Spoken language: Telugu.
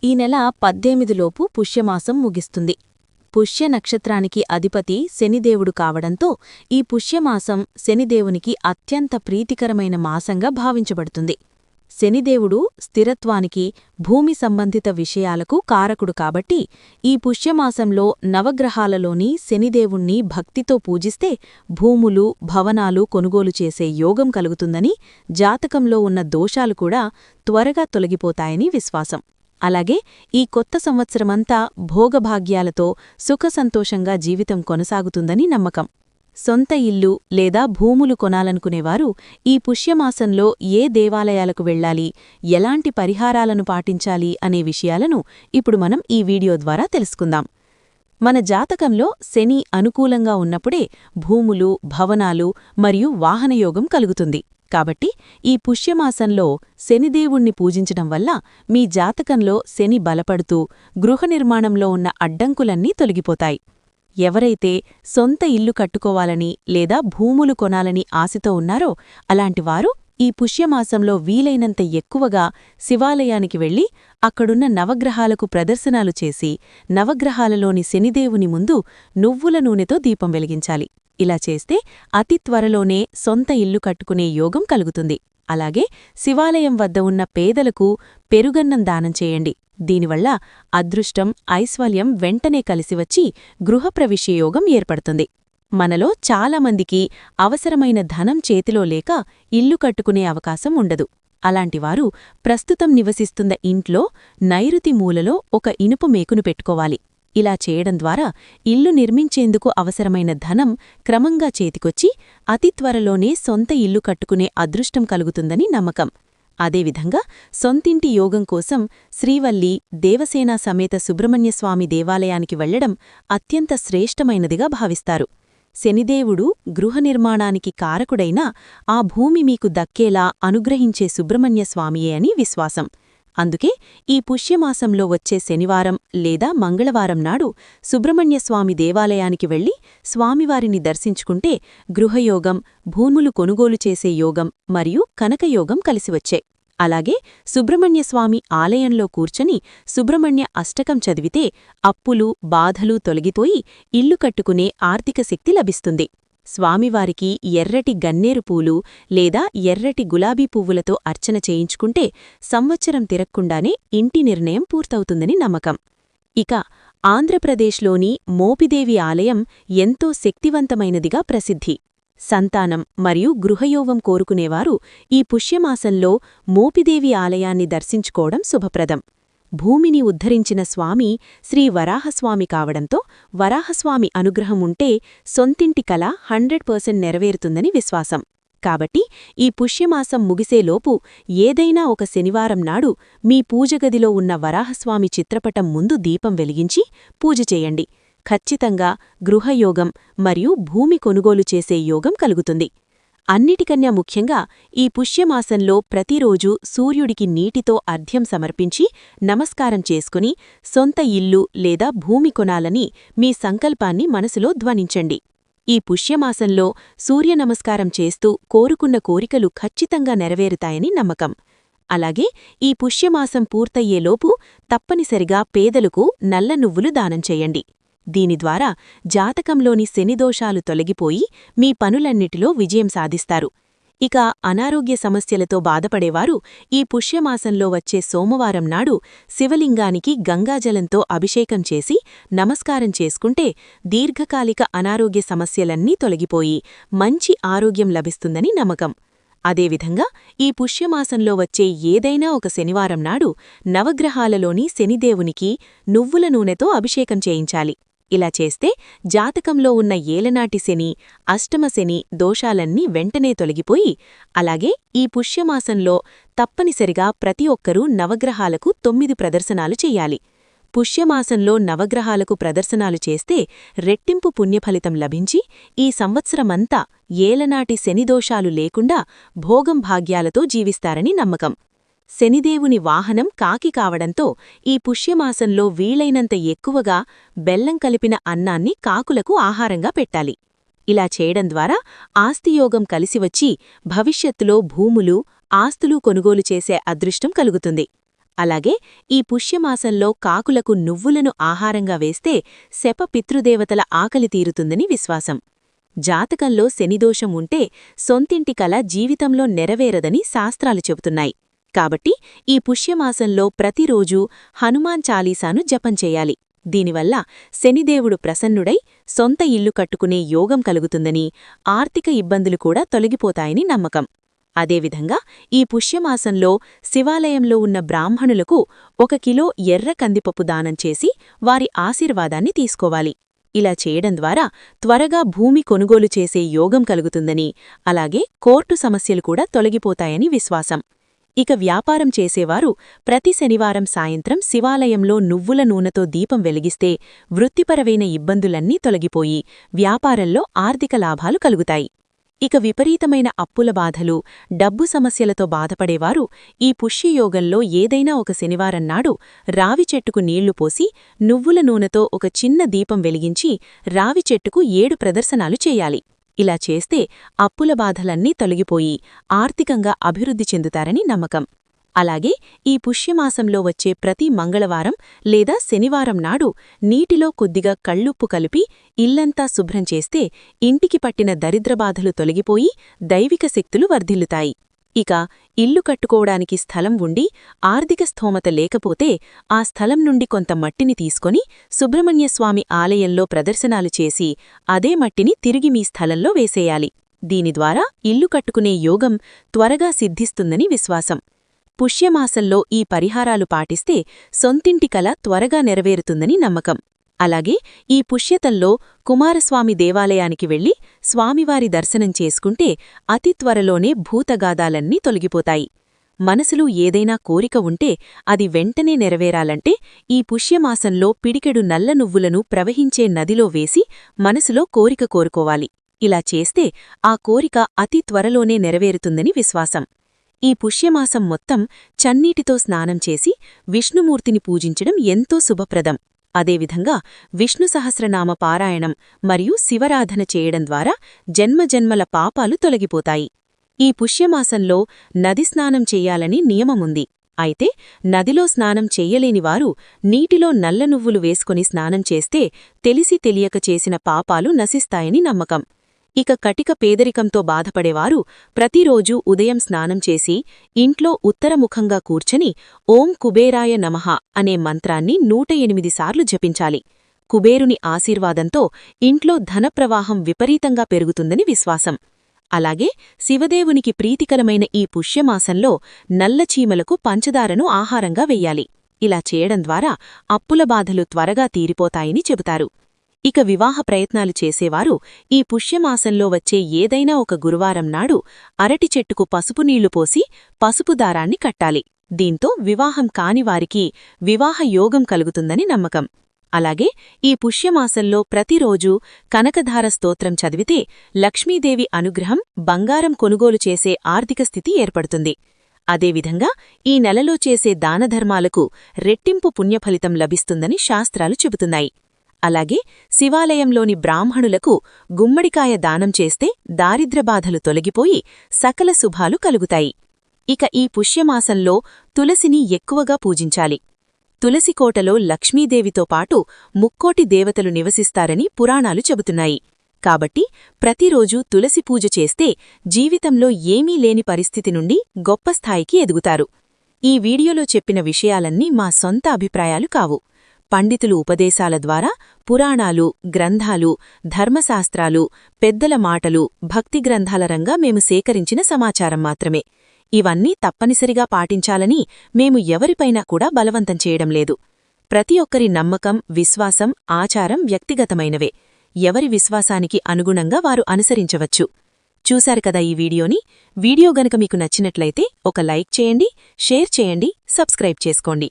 ఈ నెల 18 లోపు పుష్యమాసం ముగిస్తుంది. పుష్య నక్షత్రానికి అధిపతి శనిదేవుడు కావడంతో ఈ పుష్యమాసం శనిదేవునికి అత్యంత ప్రీతికరమైన మాసంగా భావించబడుతుంది. శనిదేవుడు స్థిరత్వానికి, భూమి సంబంధిత విషయాలకు కారకుడు కాబట్టి ఈ పుష్యమాసంలో నవగ్రహాలలోని శనిదేవుణ్ణి భక్తితో పూజిస్తే భూములు, భవనాలు కొనుగోలు చేసే యోగం కలుగుతుందని, జాతకంలో ఉన్న దోషాలు కూడా త్వరగా తొలగిపోతాయని విశ్వాసం. అలాగే ఈ కొత్త సంవత్సరమంతా భోగభాగ్యాలతో సుఖసంతోషంగా జీవితం కొనసాగుతుందని నమ్మకం. సొంత ఇల్లు లేదా భూములు కొనాలనుకునేవారు ఈ పుష్యమాసంలో ఏ దేవాలయాలకు వెళ్లాలి, ఎలాంటి పరిహారాలను పాటించాలి అనే విషయాలను ఇప్పుడు మనం ఈ వీడియో ద్వారా తెలుసుకుందాం. మన జాతకంలో శని అనుకూలంగా ఉన్నప్పుడే భూములు, భవనాలు మరియు వాహనయోగం కలుగుతుంది. కాబట్టి ఈ పుష్యమాసంలో శనిదేవుణ్ణి పూజించడం వల్ల మీ జాతకంలో శని బలపడుతూ గృహ నిర్మాణంలో ఉన్న అడ్డంకులన్నీ తొలగిపోతాయి. ఎవరైతే సొంత ఇల్లు కట్టుకోవాలని లేదా భూములు కొనాలని ఆశతో ఉన్నారో అలాంటివారు ఈ పుష్యమాసంలో వీలైనంత ఎక్కువగా శివాలయానికి వెళ్లి అక్కడున్న నవగ్రహాలకు ప్రదర్శనాలు చేసి నవగ్రహాలలోని శనిదేవుని ముందు నువ్వుల నూనెతో దీపం వెలిగించాలి. ఇలా చేస్తే అతి త్వరలోనే సొంత ఇల్లు కట్టుకునే యోగం కలుగుతుంది. అలాగే శివాలయం వద్ద ఉన్న పేదలకు పెరుగన్నం దానం చేయండి. దీనివల్ల అదృష్టం, ఐశ్వర్యం వెంటనే కలిసివచ్చి గృహప్రవేశయోగం ఏర్పడుతుంది. మనలో చాలామందికి అవసరమైన ధనం చేతిలో లేక ఇల్లు కట్టుకునే అవకాశం ఉండదు. అలాంటివారు ప్రస్తుతం నివసిస్తున్న ఇంట్లో నైరుతి మూలలో ఒక ఇనుప మేకును పెట్టుకోవాలి. ఇలా చేయడం ద్వారా ఇల్లు నిర్మించేందుకు అవసరమైన ధనం క్రమంగా చేతికొచ్చి అతి త్వరలోనే సొంత ఇల్లు కట్టుకునే అదృష్టం కలుగుతుందని నమ్మకం. అదేవిధంగా సొంతింటి యోగం కోసం శ్రీవల్లి, దేవసేన సమేత సుబ్రహ్మణ్యస్వామి దేవాలయానికి వెళ్లడం అత్యంత శ్రేష్టమైనదిగా భావిస్తారు. శనిదేవుడు గృహ నిర్మాణానికి కారకుడైనా ఆ భూమి మీకు దక్కేలా అనుగ్రహించే సుబ్రహ్మణ్యస్వామియే అని విశ్వాసం. అందుకే ఈ పుష్యమాసంలో వచ్చే శనివారం లేదా మంగళవారం నాడు సుబ్రహ్మణ్యస్వామి దేవాలయానికి వెళ్లి స్వామివారిని దర్శించుకుంటే గృహయోగం, భూములు కొనుగోలు చేసే యోగం మరియు కనకయోగం కలిసివచ్చాయి. అలాగే సుబ్రహ్మణ్యస్వామి ఆలయంలో కూర్చొని సుబ్రహ్మణ్య అష్టకం చదివితే అప్పులు, బాధలు తొలగిపోయి ఇల్లు కట్టుకునే ఆర్థిక శక్తి లభిస్తుంది. స్వామివారికి ఎర్రటి గన్నేరు పూలు లేదా ఎర్రటి గులాబీ పువ్వులతో అర్చన చేయించుకుంటే సంవత్సరం తిరక్కుండానే ఇంటి నిర్ణయం పూర్తవుతుందని నమ్మకం. ఇక ఆంధ్రప్రదేశ్లోని మోపిదేవి ఆలయం ఎంతో శక్తివంతమైనదిగా ప్రసిద్ధి. సంతానం మరియు గృహయోగం కోరుకునేవారు ఈ పుష్యమాసంలో మోపిదేవి ఆలయాన్ని దర్శించుకోవడం శుభప్రదం. భూమిని ఉద్ధరించిన స్వామి శ్రీ వరాహస్వామి కావడంతో వరాహస్వామి అనుగ్రహం ఉంటే సొంతింటి కల 100% నెరవేరుతుందని విశ్వాసం. కాబట్టి ఈ పుష్యమాసం ముగిసేలోపు ఏదైనా ఒక శనివారం నాడు మీ పూజగదిలో ఉన్న వరాహస్వామి చిత్రపటం ముందు దీపం వెలిగించి పూజ చేయండి. ఖచ్చితంగా గృహయోగం మరియు భూమి కొనుగోలు చేసే యోగం కలుగుతుంది. అన్నిటికన్నా ముఖ్యంగా ఈ పుష్యమాసంలో ప్రతిరోజూ సూర్యుడికి నీటితో అర్ఘ్యం సమర్పించి నమస్కారం చేసుకుని సొంత ఇల్లు లేదా భూమి కొనాలని మీ సంకల్పాన్ని మనసులో ధ్వనించండి. ఈ పుష్యమాసంలో సూర్య నమస్కారం చేస్తూ కోరుకున్న కోరికలు ఖచ్చితంగా నెరవేరుతాయని నమ్మకం. అలాగే ఈ పుష్యమాసం పూర్తయ్యేలోపు తప్పనిసరిగా పేదలకు నల్ల నువ్వులు దానం చేయండి. దీని ద్వారా జాతకంలోని శనిదోషాలు తొలగిపోయి మీ పనులన్నిటిలో విజయం సాధిస్తారు. ఇక అనారోగ్య సమస్యలతో బాధపడేవారు ఈ పుష్యమాసంలో వచ్చే సోమవారం నాడు శివలింగానికి గంగాజలంతో అభిషేకం చేసి నమస్కారం చేసుకుంటే దీర్ఘకాలిక అనారోగ్య సమస్యలన్నీ తొలగిపోయి మంచి ఆరోగ్యం లభిస్తుందని నమ్మకం. అదేవిధంగా ఈ పుష్యమాసంలో వచ్చే ఏదైనా ఒక శనివారం నాడు నవగ్రహాలలోని శనిదేవునికి నువ్వుల నూనెతో అభిషేకం చేయించాలి. ఇలా చేస్తే జాతకంలో ఉన్న ఏలనాటి శని, అష్టమ శని దోషాలన్నీ వెంటనే తొలగిపోయి, అలాగే ఈ పుష్యమాసంలో తప్పనిసరిగా ప్రతి ఒక్కరూ నవగ్రహాలకు 9 ప్రదర్శనాలు చెయ్యాలి. పుష్యమాసంలో నవగ్రహాలకు ప్రదర్శనాలు చేస్తే రెట్టింపు పుణ్యఫలితం లభించి ఈ సంవత్సరమంతా ఏలనాటి శనిదోషాలు లేకుండా భోగం భాగ్యాలతో జీవిస్తారని నమ్మకం. శనిదేవుని వాహనం కాకి కావడంతో ఈ పుష్యమాసంలో వీలైనంత ఎక్కువగా బెల్లం కలిపిన అన్నాన్ని కాకులకు ఆహారంగా పెట్టాలి. ఇలా చేయడం ద్వారా ఆస్తియోగం కలిసివచ్చి భవిష్యత్తులో భూములు, ఆస్తులు కొనుగోలు చేసే అదృష్టం కలుగుతుంది. అలాగే ఈ పుష్యమాసంలో కాకులకు నువ్వులను ఆహారంగా వేస్తే శప పితృదేవతల ఆకలి తీరుతుందని విశ్వాసం. జాతకంలో శనిదోషం ఉంటే సొంతింటి కల జీవితంలో నెరవేరదని శాస్త్రాలు చెబుతున్నాయి. కాబట్టి ఈ పుష్యమాసంలో ప్రతిరోజూ హనుమాన్ చాలీసాను జపం చేయాలి. దీనివల్ల శనిదేవుడు ప్రసన్నుడై సొంత ఇల్లు కట్టుకునే యోగం కలుగుతుందని, ఆర్థిక ఇబ్బందులు కూడా తొలగిపోతాయని నమ్మకం. అదేవిధంగా ఈ పుష్యమాసంలో శివాలయంలో ఉన్న బ్రాహ్మణులకు 1 కిలో ఎర్ర కందిపప్పు దానం చేసి వారి ఆశీర్వాదాన్ని తీసుకోవాలి. ఇలా చేయడం ద్వారా త్వరగా భూమి కొనుగోలు చేసే యోగం కలుగుతుందని, అలాగే కోర్టు సమస్యలు కూడా తొలగిపోతాయని విశ్వాసం. ఇక వ్యాపారం చేసేవారు ప్రతి శనివారం సాయంత్రం శివాలయంలో నువ్వుల నూనెతో దీపం వెలిగిస్తే వృత్తిపరమైన ఇబ్బందులన్నీ తొలగిపోయి వ్యాపారంలో ఆర్థిక లాభాలు కలుగుతాయి. ఇక విపరీతమైన అప్పుల బాధలు, డబ్బు సమస్యలతో బాధపడేవారు ఈ పుష్యయోగంలో ఏదైనా ఒక శనివారం నాడు రావి చెట్టుకు నీళ్లు పోసి నువ్వుల నూనెతో ఒక చిన్న దీపం వెలిగించి రావి చెట్టుకు 7 ప్రదర్శనాలు చేయాలి. ఇలా చేస్తే అప్పుల బాధలన్నీ తొలగిపోయి ఆర్థికంగా అభివృద్ధి చెందుతారని నమ్మకం. అలాగే ఈ పుష్యమాసంలో వచ్చే ప్రతి మంగళవారం లేదా శనివారం నాడు నీటిలో కొద్దిగా కళ్ళుప్పు కలిపి ఇల్లంతా శుభ్రం చేస్తే ఇంటికి పట్టిన దరిద్రబాధలు తొలగిపోయి దైవిక శక్తులు వర్ధిల్లుతాయి. ఇక ఇల్లు కట్టుకోవడానికి స్థలం ఉండి ఆర్థిక స్థోమత లేకపోతే ఆ స్థలం నుండి కొంత మట్టిని తీసుకొని సుబ్రహ్మణ్యస్వామి ఆలయంలో ప్రదర్శనాలు చేసి అదే మట్టిని తిరిగి మీ స్థలంలో వేసేయాలి. దీని ద్వారా ఇల్లు కట్టుకునే యోగం త్వరగా సిద్ధిస్తుందని విశ్వాసం. పుష్యమాసంలో ఈ పరిహారాలు పాటిస్తే సొంతింటి కల త్వరగా నెరవేరుతుందని నమ్మకం. అలాగే ఈ పుష్యతంలో కుమారస్వామి దేవాలయానికి వెళ్లి స్వామివారి దర్శనం చేసుకుంటే అతి త్వరలోనే భూతగాదాలన్నీ తొలగిపోతాయి. మనసులో ఏదైనా కోరిక ఉంటే అది వెంటనే నెరవేరాలంటే ఈ పుష్యమాసంలో పిడికెడు నల్ల నువ్వులను ప్రవహించే నదిలో వేసి మనసులో కోరిక కోరుకోవాలి. ఇలా చేస్తే ఆ కోరిక అతి త్వరలోనే నెరవేరుతుందని విశ్వాసం. ఈ పుష్యమాసం మొత్తం చన్నీటితో స్నానం చేసి విష్ణుమూర్తిని పూజించడం ఎంతో శుభప్రదం. అదేవిధంగా విష్ణు సహస్రనామ పారాయణం మరియు శివరాధన చేయడం ద్వారా జన్మజన్మల పాపాలు తొలగిపోతాయి. ఈ పుష్యమాసంలో నది స్నానం చెయ్యాలని నియమముంది. అయితే నదిలో స్నానం చెయ్యలేనివారు నీటిలో నల్ల నువ్వులు వేసుకుని స్నానం చేస్తే తెలిసి తెలియక చేసిన పాపాలు నశిస్తాయని నమ్మకం. ఇక కటిక పేదరికంతో బాధపడేవారు ప్రతిరోజూ ఉదయం స్నానం చేసి ఇంట్లో ఉత్తరముఖంగా కూర్చొని ఓం కుబేరాయ నమః అనే మంత్రాన్ని 108 సార్లు జపించాలి. కుబేరుని ఆశీర్వాదంతో ఇంట్లో ధనప్రవాహం విపరీతంగా పెరుగుతుందని విశ్వాసం. అలాగే శివదేవునికి ప్రీతికరమైన ఈ పుష్యమాసంలో నల్లచీమలకు పంచదారను ఆహారంగా వెయ్యాలి. ఇలా చేయడం ద్వారా అప్పుల బాధలు త్వరగా తీరిపోతాయని చెబుతారు. ఇక వివాహ ప్రయత్నాలు చేసేవారు ఈ పుష్యమాసంలో వచ్చే ఏదైనా ఒక గురువారం నాడు అరటి చెట్టుకు పసుపు నీళ్లు పోసి పసుపు దారాన్ని కట్టాలి. దీంతో వివాహం కానివారికి వివాహ యోగం కలుగుతుందని నమ్మకం. అలాగే ఈ పుష్యమాసంలో ప్రతిరోజూ కనకధార స్తోత్రం చదివితే లక్ష్మీదేవి అనుగ్రహం, బంగారం కొనుగోలు చేసే ఆర్థిక స్థితి ఏర్పడుతుంది. అదేవిధంగా ఈ నెలలో చేసే దానధర్మాలకు రెట్టింపు పుణ్యఫలితం లభిస్తుందని శాస్త్రాలు చెబుతున్నాయి. అలాగే శివాలయంలోని బ్రాహ్మణులకు గుమ్మడికాయ దానం చేస్తే దారిద్ర్యబాధలు తొలగిపోయి సకల శుభాలు కలుగుతాయి. ఇక ఈ పుష్యమాసంలో తులసిని ఎక్కువగా పూజించాలి. తులసికోటలో లక్ష్మీదేవితో పాటు 3 దేవతలు నివసిస్తారని పురాణాలు చెబుతున్నాయి. కాబట్టి ప్రతిరోజూ తులసి పూజ చేస్తే జీవితంలో ఏమీ లేని పరిస్థితి నుండి గొప్ప స్థాయికి ఎదుగుతారు. ఈ వీడియోలో చెప్పిన విషయాలన్నీ మా సొంత అభిప్రాయాలు కావు. పండితులు ఉపదేశాల ద్వారా, పురాణాలు, గ్రంథాలు, ధర్మశాస్త్రాలు, పెద్దల మాటలు, భక్తి గ్రంథాల రంగా మేము సేకరించిన సమాచారం మాత్రమే. ఇవన్నీ తప్పనిసరిగా పాటించాలని మేము ఎవరిపైనా కూడా బలవంతం చేయడం లేదు. ప్రతి ఒక్కరి నమ్మకం, విశ్వాసం, ఆచారం వ్యక్తిగతమైనవే. ఎవరి విశ్వాసానికి అనుగుణంగా వారు అనుసరించవచ్చు. చూశారు కదా ఈ వీడియోని. వీడియో గనుక మీకు నచ్చినట్లయితే ఒక లైక్ చేయండి, షేర్ చేయండి, సబ్స్క్రైబ్ చేసుకోండి.